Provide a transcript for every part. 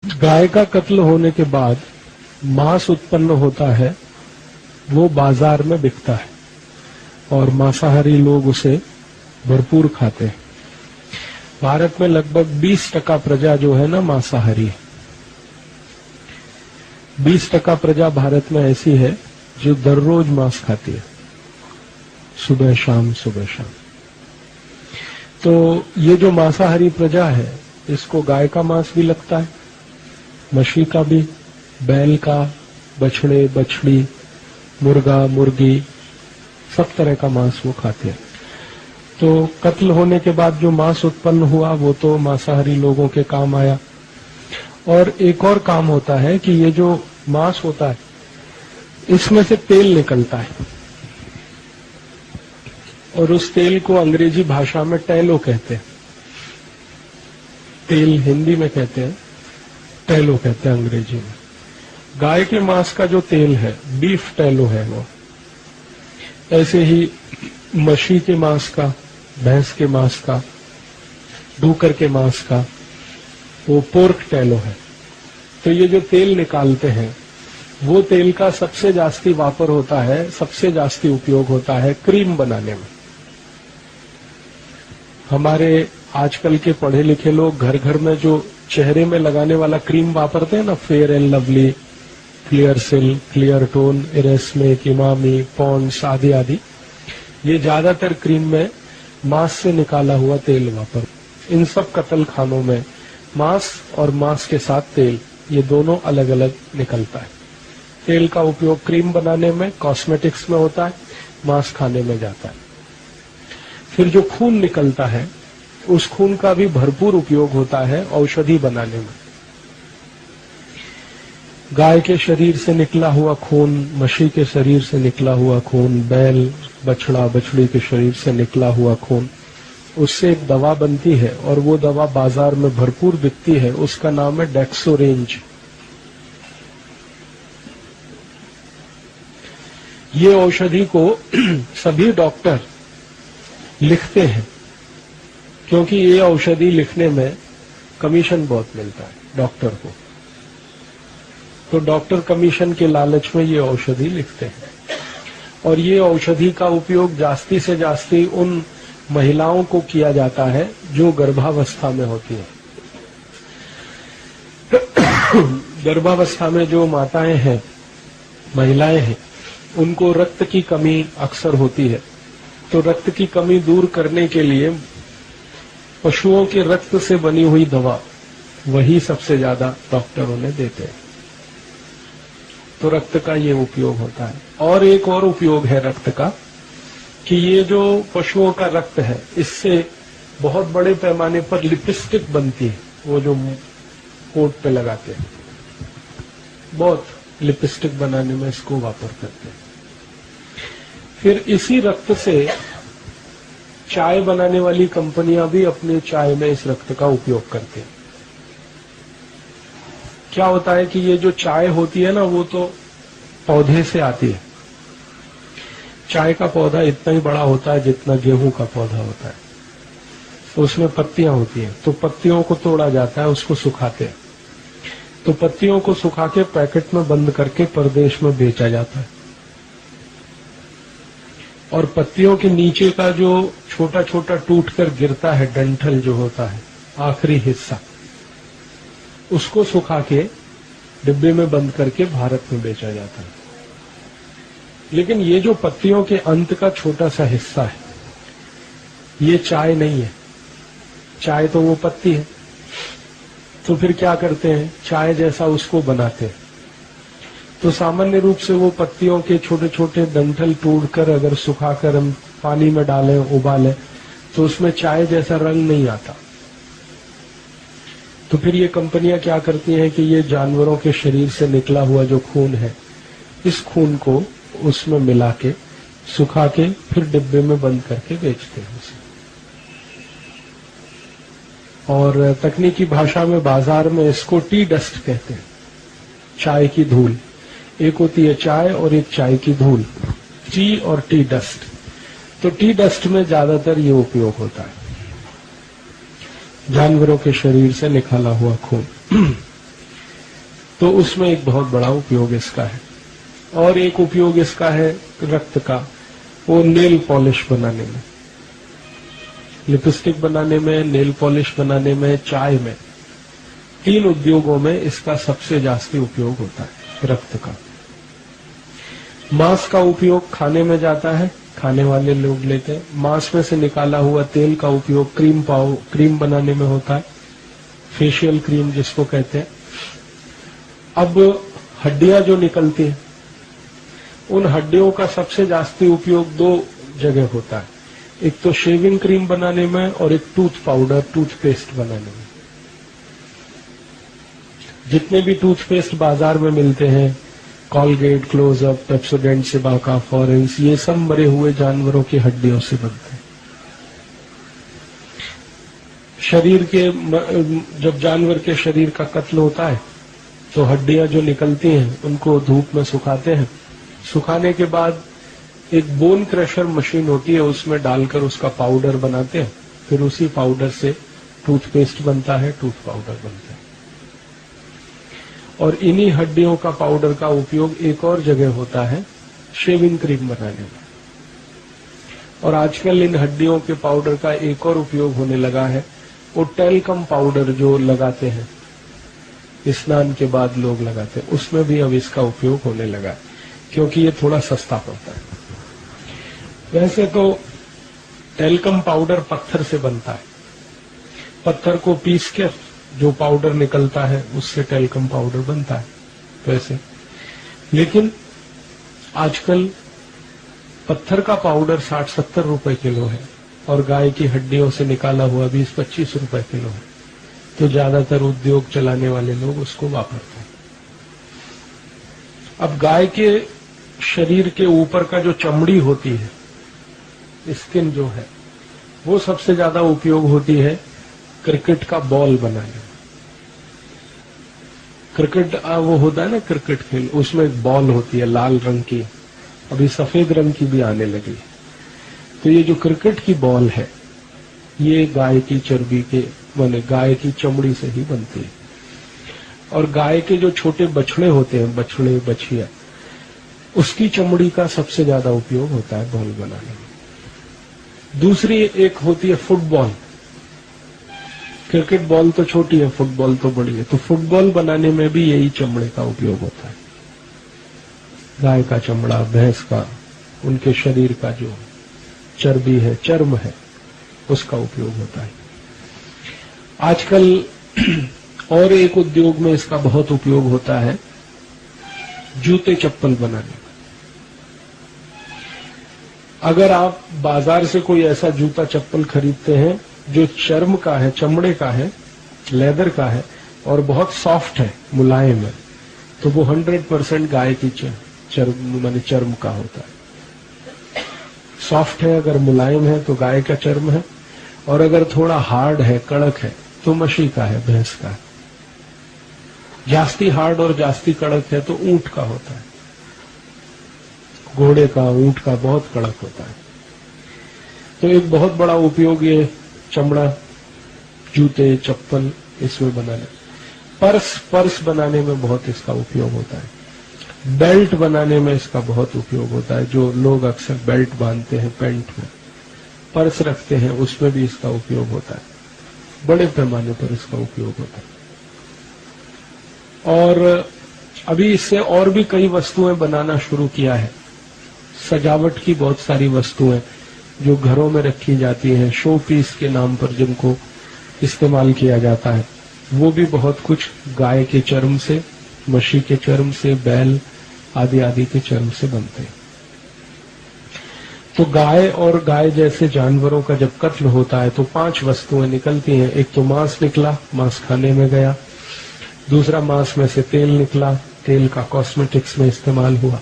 गाय का कत्ल होने के बाद मांस उत्पन्न होता है, वो बाजार में बिकता है और मांसाहारी लोग उसे भरपूर खाते हैं। भारत में लगभग 20% प्रजा जो है ना मांसाहारी है। 20% प्रजा भारत में ऐसी है जो दररोज मांस खाती है, सुबह शाम सुबह शाम। तो ये जो मांसाहारी प्रजा है, इसको गाय का मांस भी लगता है, मछली का भी, बैल का, बछड़े बछड़ी, मुर्गा मुर्गी, सब तरह का मांस वो खाते हैं। तो कत्ल होने के बाद जो मांस उत्पन्न हुआ वो तो मांसाहारी लोगों के काम आया। और एक और काम होता है कि ये जो मांस होता है, इसमें से तेल निकलता है और उस तेल को अंग्रेजी भाषा में टैलो कहते हैं। तेल हिंदी में कहते हैं, टैलो कहते हैं अंग्रेजी में। गाय के मांस का जो तेल है, बीफ टैलो है वो। ऐसे ही मछली के मांस का, भैंस के मांस का, डूकर के मांस का, वो पोर्क टैलो है। तो ये जो तेल निकालते हैं, वो तेल का सबसे जास्ती वापर होता है, सबसे जास्ती उपयोग होता है क्रीम बनाने में। हमारे आजकल के पढ़े लिखे लोग घर घर में जो चेहरे में लगाने वाला क्रीम वापरते हैं ना, फेयर एंड लवली, क्लियर सिल, क्लियर टोन, इरेस्मे, इमामी, पॉन्ड्स आदि आदि, ये ज्यादातर क्रीम में मांस से निकाला हुआ तेल वापर। इन सब कत्ल खानों में मांस और मांस के साथ तेल, ये दोनों अलग अलग निकलता है। तेल का उपयोग क्रीम बनाने में, कॉस्मेटिक्स में होता है, मांस खाने में जाता है। फिर जो खून निकलता है, उस खून का भी भरपूर उपयोग होता है औषधि बनाने में। गाय के शरीर से निकला हुआ खून, मछली के शरीर से निकला हुआ खून, बैल बछड़ा बछड़ी के शरीर से निकला हुआ खून, उससे एक दवा बनती है और वो दवा बाजार में भरपूर बिकती है। उसका नाम है डेक्सोरेंज। ये औषधि को सभी डॉक्टर लिखते हैं, क्योंकि ये औषधि लिखने में कमीशन बहुत मिलता है डॉक्टर को। तो डॉक्टर कमीशन के लालच में ये औषधि लिखते हैं। और ये औषधि का उपयोग जास्ती से जास्ती उन महिलाओं को किया जाता है जो गर्भावस्था में होती है। गर्भावस्था में जो माताएं हैं, महिलाएं हैं, उनको रक्त की कमी अक्सर होती है। तो रक्त की कमी दूर करने के लिए पशुओं के रक्त से बनी हुई दवा, वही सबसे ज्यादा डॉक्टर उन्हें देते हैं। तो रक्त का ये उपयोग होता है। और एक और उपयोग है रक्त का, कि ये जो पशुओं का रक्त है, इससे बहुत बड़े पैमाने पर लिपस्टिक बनती है। वो जो कोट पे लगाते हैं, बहुत लिपस्टिक बनाने में इसको वापर करते हैं। फिर इसी रक्त से चाय बनाने वाली कंपनियां भी अपने चाय में इस रक्त का उपयोग करते हैं। क्या होता है कि ये जो चाय होती है ना, वो तो पौधे से आती है। चाय का पौधा इतना ही बड़ा होता है जितना गेहूं का पौधा होता है। तो उसमें पत्तियां होती हैं, तो पत्तियों को तोड़ा जाता है, उसको सुखाते हैं। तो पत्तियों को सुखा के पैकेट में बंद करके परदेश में बेचा जाता है। और पत्तियों के नीचे का जो छोटा छोटा टूट कर गिरता है, डंठल जो होता है, आखिरी हिस्सा, उसको सुखा के डिब्बे में बंद करके भारत में बेचा जाता है। लेकिन ये जो पत्तियों के अंत का छोटा सा हिस्सा है, ये चाय नहीं है। चाय तो वो पत्ती है। तो फिर क्या करते हैं, चाय जैसा उसको बनाते हैं। तो सामान्य रूप से वो पत्तियों के छोटे छोटे डंठल तोड़कर अगर सुखाकर हम पानी में डालें, उबालें, तो उसमें चाय जैसा रंग नहीं आता। तो फिर ये कंपनियां क्या करती हैं कि ये जानवरों के शरीर से निकला हुआ जो खून है, इस खून को उसमें मिला के, सुखा के, फिर डिब्बे में बंद करके बेचते हैं उसे। और तकनीकी भाषा में बाजार में इसको टी डस्ट कहते हैं, चाय की धूल। एक होती है चाय और एक चाय की धूल, टी और टी डस्ट। तो टी डस्ट में ज्यादातर ये उपयोग होता है, जानवरों के शरीर से निकाला हुआ खून। तो उसमें एक बहुत बड़ा उपयोग इसका है। और एक उपयोग इसका है रक्त का, वो नेल पॉलिश बनाने में, लिपस्टिक बनाने में, नेल पॉलिश बनाने में, चाय में, 3 उद्योगों में इसका सबसे जास्ती उपयोग होता है रक्त का। मांस का उपयोग खाने में जाता है, खाने वाले लोग लेते हैं। मांस में से निकाला हुआ तेल का उपयोग क्रीम बनाने में होता है, फेशियल क्रीम जिसको कहते हैं। अब हड्डियां जो निकलती हैं, उन हड्डियों का सबसे जास्ती उपयोग 2 जगह होता है, एक तो शेविंग क्रीम बनाने में और एक टूथ पाउडर, टूथपेस्ट बनाने में। जितने भी टूथपेस्ट बाजार में मिलते हैं, कॉलगेट, क्लोजअप, पेप्सोडेंट, सिबाका, फॉरेंस, ये सब मरे हुए जानवरों की हड्डियों से बनते हैं। शरीर के जब जानवर के शरीर का कत्ल होता है तो हड्डियां जो निकलती हैं उनको धूप में सुखाते हैं। सुखाने के बाद एक बोन क्रशर मशीन होती है, उसमें डालकर उसका पाउडर बनाते हैं। फिर उसी पाउडर से टूथपेस्ट बनता है, टूथ पाउडर बनता है। और इन्हीं हड्डियों का पाउडर का उपयोग एक और जगह होता है, शेविंग क्रीम बनाने में। और आजकल इन हड्डियों के पाउडर का एक और उपयोग होने लगा है, वो टेल्कम पाउडर जो लगाते हैं, स्नान के बाद लोग लगाते हैं, उसमें भी अब इसका उपयोग होने लगा है, क्योंकि ये थोड़ा सस्ता पड़ता है। वैसे तो टेल्कम पाउडर पत्थर से बनता है, पत्थर को पीस के जो पाउडर निकलता है उससे टेल्कम पाउडर बनता है वैसे। लेकिन आजकल पत्थर का पाउडर 60-70 रुपए किलो है और गाय की हड्डियों से निकाला हुआ 20-25 रुपए किलो है। तो ज्यादातर उद्योग चलाने वाले लोग उसको वापरते हैं। अब गाय के शरीर के ऊपर का जो चमड़ी होती है, स्किन जो है, वो सबसे ज्यादा उपयोग होती है क्रिकेट का बॉल बनाने में। क्रिकेट वो होता है ना क्रिकेट खेल, उसमें एक बॉल होती है लाल रंग की, अभी सफेद रंग की भी आने लगी है। तो ये जो क्रिकेट की बॉल है, ये गाय की चर्बी के माने गाय की चमड़ी से ही बनती है। और गाय के जो छोटे बछड़े होते हैं, बछड़े बछिया, उसकी चमड़ी का सबसे ज्यादा उपयोग होता है बॉल बनाने में। दूसरी एक होती है फुटबॉल। क्रिकेट बॉल तो छोटी है, फुटबॉल तो बड़ी है। तो फुटबॉल बनाने में भी यही चमड़े का उपयोग होता है, गाय का चमड़ा, भैंस का, उनके शरीर का जो चर्बी है, चर्म है, उसका उपयोग होता है। आजकल और एक उद्योग में इसका बहुत उपयोग होता है, जूते चप्पल बनाने में। अगर आप बाजार से कोई ऐसा जूता चप्पल खरीदते हैं जो चर्म का है, चमड़े का है, लेदर का है और बहुत सॉफ्ट है, मुलायम है, तो वो 100% गाय की चर्म का होता है। सॉफ्ट है, अगर मुलायम है तो गाय का चर्म है, और अगर थोड़ा हार्ड है, कड़क है, तो मशी का है, भैंस का है। जास्ती हार्ड और जास्ती कड़क है तो ऊंट का होता है, घोड़े का, ऊंट का बहुत कड़क होता है। तो एक बहुत बड़ा उपयोग ये चमड़ा, जूते, चप्पल इसमें बनाने। पर्स बनाने में बहुत इसका उपयोग होता है। बेल्ट बनाने में इसका बहुत उपयोग होता है। जो लोग अक्सर बेल्ट बांधते हैं पैंट में, पर्स रखते हैं, उसमें भी इसका उपयोग होता है। बड़े पैमाने पर इसका उपयोग होता है। और अभी इससे और भी कई वस्तुएं बनाना शुरू किया है। सजावट की बहुत सारी वस्तुएं जो घरों में रखी जाती हैं, शो पीस के नाम पर जिनको इस्तेमाल किया जाता है, वो भी बहुत कुछ गाय के चर्म से, मशी के चर्म से, बैल आदि आदि के चर्म से बनते हैं। तो गाय और गाय जैसे जानवरों का जब कत्ल होता है तो 5 वस्तुएं निकलती हैं। एक तो मांस निकला, मांस खाने में गया। दूसरा, मांस में से तेल निकला, तेल का कॉस्मेटिक्स में इस्तेमाल हुआ।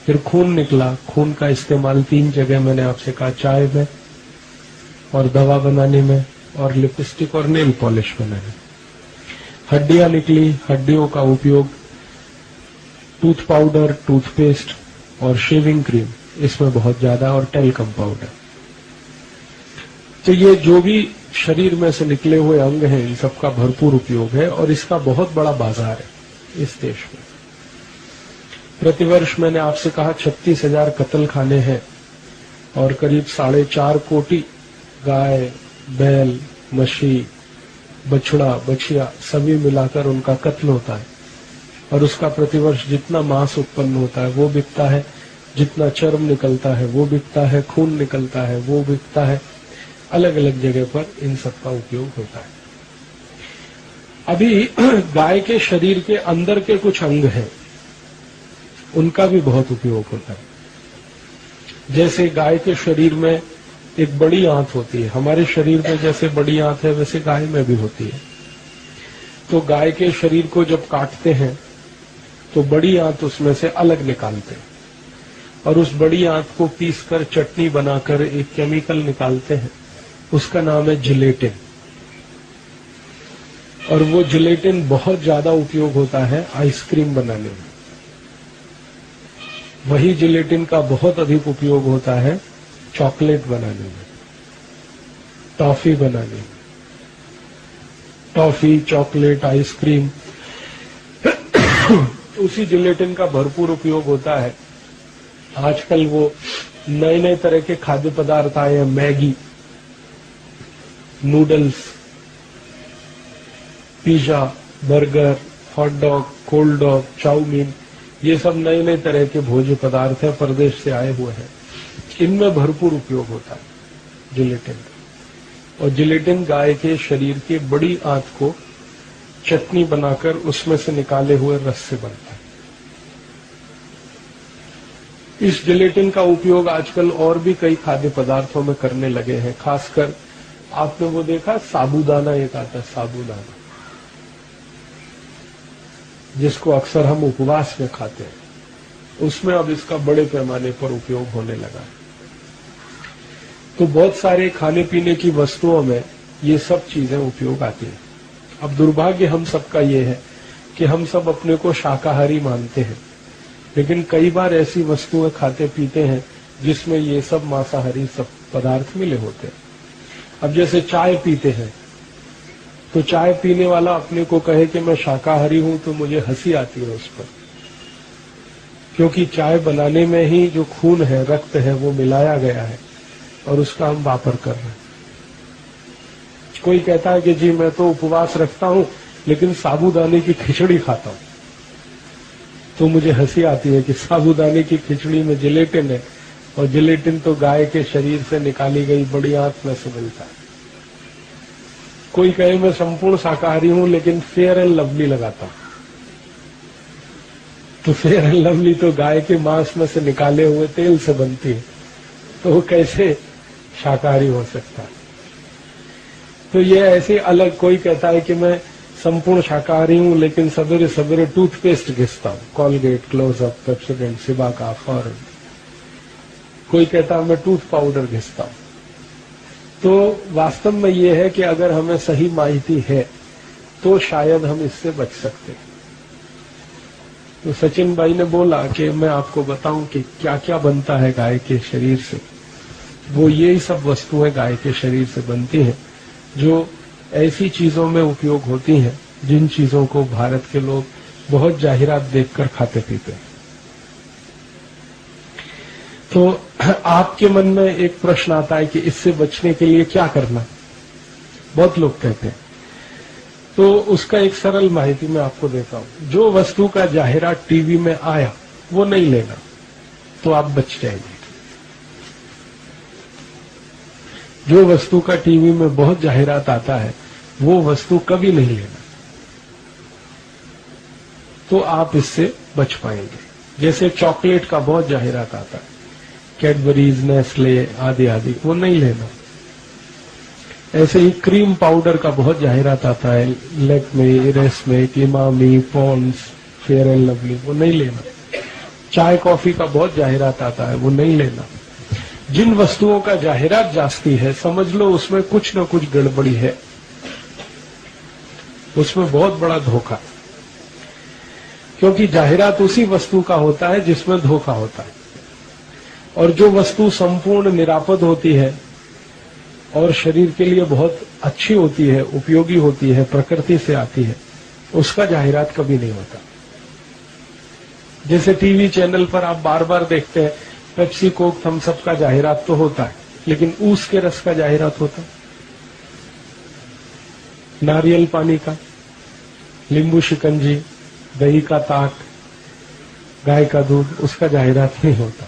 फिर खून निकला, खून का इस्तेमाल 3 जगह मैंने आपसे कहा, चाय में और दवा बनाने में और लिपस्टिक और नेल पॉलिश बनाने। हड्डियां निकली, हड्डियों का उपयोग टूथ पाउडर, टूथपेस्ट और शेविंग क्रीम, इसमें बहुत ज्यादा, और टेल्कम पाउडर। तो ये जो भी शरीर में से निकले हुए अंग हैं, इन सबका भरपूर उपयोग है और इसका बहुत बड़ा बाजार है। इस देश में। प्रतिवर्ष मैंने आपसे कहा 36,000 कत्ल खाने हैं और करीब 4.5 कोटि गाय, बैल, मछली, बछड़ा, बछिया सभी मिलाकर उनका कत्ल होता है और उसका प्रतिवर्ष जितना मांस उत्पन्न होता है वो बिकता है, जितना चर्म निकलता है वो बिकता है, खून निकलता है वो बिकता है। अलग अलग जगह पर इन सब का उपयोग होता है। अभी गाय के शरीर के अंदर के कुछ अंग हैं, उनका भी बहुत उपयोग होता है। जैसे गाय के शरीर में एक बड़ी आंत होती है, हमारे शरीर में जैसे बड़ी आंत है वैसे गाय में भी होती है। तो गाय के शरीर को जब काटते हैं तो बड़ी आंत उसमें से अलग निकालते हैं और उस बड़ी आंत को पीसकर चटनी बनाकर एक केमिकल निकालते हैं, उसका नाम है जिलेटिन। और वो जिलेटिन बहुत ज्यादा उपयोग होता है आइसक्रीम बनाने में। वही जिलेटिन का बहुत अधिक उपयोग होता है चॉकलेट बनाने में, टॉफी बनाने में। टॉफी, चॉकलेट, आइसक्रीम उसी जिलेटिन का भरपूर उपयोग होता है। आजकल वो नए नए तरह के खाद्य पदार्थ आए हैं, Maggi, noodles, pizza, burger, hot dog, cold dog, chowmein, ये सब नए नए तरह के भोज्य पदार्थ हैं, परदेश से आए हुए हैं। इनमें भरपूर उपयोग होता है जिलेटिन का। और जिलेटिन गाय के शरीर की बड़ी आंत को चटनी बनाकर उसमें से निकाले हुए रस से बनता है। इस जिलेटिन का उपयोग आजकल और भी कई खाद्य पदार्थों में करने लगे हैं। खासकर आपने वो देखा साबूदाना, एक आता है साबूदाना, जिसको अक्सर हम उपवास में खाते हैं, उसमें अब इसका बड़े पैमाने पर उपयोग होने लगा है। तो बहुत सारे खाने पीने की वस्तुओं में ये सब चीजें उपयोग आती हैं। अब दुर्भाग्य हम सबका ये है कि हम सब अपने को शाकाहारी मानते हैं, लेकिन कई बार ऐसी वस्तुएं खाते पीते हैं जिसमें ये सब मांसाहारी सब पदार्थ मिले होते हैं। अब जैसे चाय पीते हैं तो चाय पीने वाला अपने को कहे कि मैं शाकाहारी हूं तो मुझे हंसी आती है उस पर, क्योंकि चाय बनाने में ही जो खून है, रक्त है, वो मिलाया गया है और उसका हम वापर कर रहे हैं। कोई कहता है कि जी मैं तो उपवास रखता हूं लेकिन साबूदाने की खिचड़ी खाता हूं, तो मुझे हंसी आती है कि साबूदाने की खिचड़ी में जिलेटिन है और जिलेटिन तो गाय के शरीर से निकाली गई बड़ी आंत में से मिलता है। कोई कहे मैं संपूर्ण शाकाहारी हूं लेकिन फेयर एंड लवली लगाता हूं, तो फेयर एंड लवली तो गाय के मांस में से निकाले हुए तेल से बनती है, तो वो कैसे शाकाहारी हो सकता है। तो ये ऐसे अलग, कोई कहता है कि मैं संपूर्ण शाकाहारी हूं लेकिन सवेरे सवेरे टूथपेस्ट घिसता हूं, Colgate, Closeup, Pepsodent, Cibaca, foreign. कोई कहता है मैं टूथ पाउडर घिसता हूं। तो वास्तव में ये है कि अगर हमें सही माहिती है तो शायद हम इससे बच सकते हैं। तो सचिन भाई ने बोला कि मैं आपको बताऊं कि क्या क्या बनता है गाय के शरीर से। वो यही सब वस्तुएं गाय के शरीर से बनती हैं जो ऐसी चीजों में उपयोग होती हैं जिन चीजों को भारत के लोग बहुत जाहिरात देखकर खाते पीते हैं। तो आपके मन में एक प्रश्न आता है कि इससे बचने के लिए क्या करना, बहुत लोग कहते हैं। तो उसका एक सरल माहिती मैं आपको देता हूं। जो वस्तु का जाहिरात टीवी में आया वो नहीं लेना, तो आप बच जाएंगे। जो वस्तु का टीवी में बहुत जाहिरात आता है वो वस्तु कभी नहीं लेना, तो आप इससे बच पाएंगे। जैसे चॉकलेट का बहुत जाहिरात आता है, कैडबरीज, नेस्ले आदि आदि, वो नहीं लेना। ऐसे ही क्रीम पाउडर का बहुत जाहिरात आता है, लैक्मे, इरेस्मे, Emami, Pond's, Fair and Lovely, वो नहीं लेना। चाय कॉफी का बहुत जाहिरात आता है, वो नहीं लेना। जिन वस्तुओं का जाहिरात जास्ती है समझ लो उसमें कुछ न कुछ गड़बड़ी है, उसमें बहुत बड़ा धोखा, क्योंकि जाहिरात उसी वस्तु का होता है जिसमें धोखा होता है। और जो वस्तु संपूर्ण निरापद होती है और शरीर के लिए बहुत अच्छी होती है, उपयोगी होती है, प्रकृति से आती है, उसका जाहिरात कभी नहीं होता। जैसे टीवी चैनल पर आप बार बार देखते हैं पेप्सी कोक थम्स अप का जाहिरात तो होता है, लेकिन ऊस के रस का जाहिरात होता है, नारियल पानी का, नींबू शिकंजी, दही का ताक, गाय का दूध, उसका जाहिरात नहीं होता,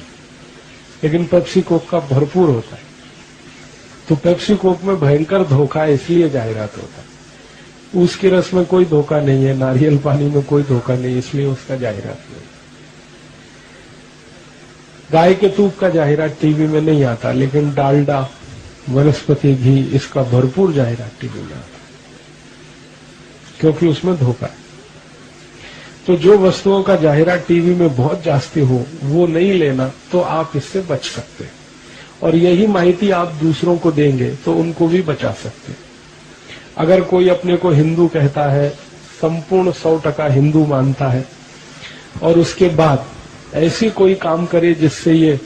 लेकिन पेप्सी कोक का भरपूर होता है। तो पेप्सी कोक में भयंकर धोखा है, इसलिए जाहिरात होता है। उसके रस में कोई धोखा नहीं है, नारियल पानी में कोई धोखा नहीं, इसलिए उसका जाहिरात नहीं। गाय के दूध का जाहिरात टीवी में नहीं आता, लेकिन डालडा, वनस्पति घी, इसका भरपूर जाहिरात टीवी में आता, क्योंकि उसमें धोखा है। तो जो वस्तुओं का जाहिरात टीवी में बहुत जास्ती हो वो नहीं लेना, तो आप इससे बच सकते हैं। और यही माहिती आप दूसरों को देंगे तो उनको भी बचा सकते हैं। अगर कोई अपने को हिंदू कहता है, संपूर्ण 100% हिंदू मानता है, और उसके बाद ऐसी कोई काम करे जिससे ये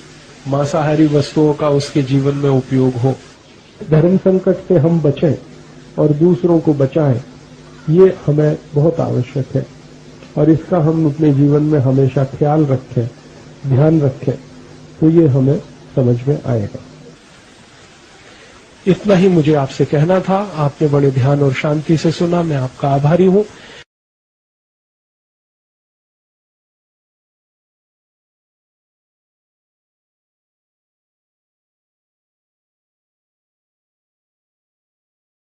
मांसाहारी वस्तुओं का उसके जीवन में उपयोग हो, धर्म संकट से हम बचें और दूसरों को बचाएं, ये हमें बहुत आवश्यक है। और इसका हम अपने जीवन में हमेशा ख्याल रखें, ध्यान रखें, तो ये हमें समझ में आएगा। इतना ही मुझे आपसे कहना था। आपने बड़े ध्यान और शांति से सुना, मैं आपका आभारी हूं।